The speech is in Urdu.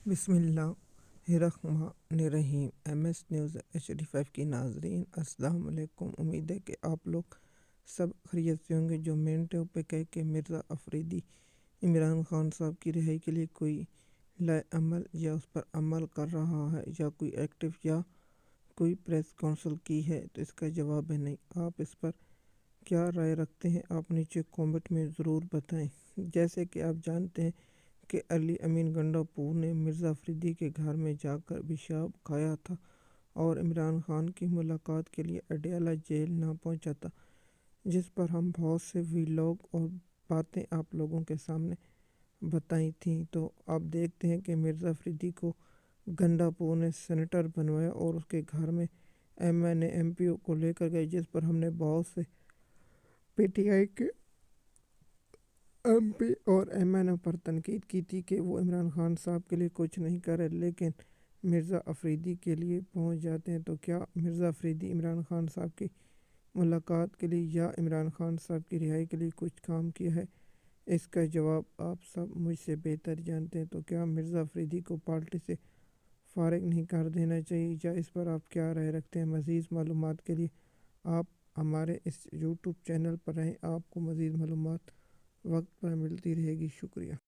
بسم اللہ الرحمن الرحیم۔ MS نیوز HD5 کی ناظرین السلام علیکم۔ امید ہے کہ آپ لوگ سب خیریت سے ہوں گے۔ جو مین ٹاپک ہے کہ مرزا افریدی عمران خان صاحب کی رہائی کے لیے کوئی لائے عمل یا اس پر عمل کر رہا ہے یا کوئی ایکٹیو یا کوئی پریس کونسل کی ہے، تو اس کا جواب ہے نہیں۔ آپ اس پر کیا رائے رکھتے ہیں؟ آپ نیچے کامنٹ میں ضرور بتائیں۔ جیسے کہ آپ جانتے ہیں کہ علی امین گنڈاپور نے مرزا افریدی کے گھر میں جا کر پیشاب کھایا تھا اور عمران خان کی ملاقات کے لیے اڈیالہ جیل نہ پہنچا تھا، جس پر ہم بہت سے ویلاگ اور باتیں آپ لوگوں کے سامنے بتائی تھیں۔ تو آپ دیکھتے ہیں کہ مرزا افریدی کو گنڈاپور نے سینیٹر بنوایا اور اس کے گھر میں MNA MP کو لے کر گئے، جس پر ہم نے بہت سے PTI کے MP اور MNA پر تنقید کی تھی کہ وہ عمران خان صاحب کے لیے کچھ نہیں کرے، لیکن مرزا افریدی کے لیے پہنچ جاتے ہیں۔ تو کیا مرزا افریدی عمران خان صاحب کی ملاقات کے لیے یا عمران خان صاحب کی رہائی کے لیے کچھ کام کیا ہے؟ اس کا جواب آپ سب مجھ سے بہتر جانتے ہیں۔ تو کیا مرزا افریدی کو پارٹی سے فارغ نہیں کر دینا چاہیے، یا اس پر آپ کیا رائے رکھتے ہیں؟ مزید معلومات کے لیے آپ ہمارے اس YouTube چینل پر رہیں۔ آپ کو مزید معلومات وقت پر ملتی رہے گی۔ شکریہ۔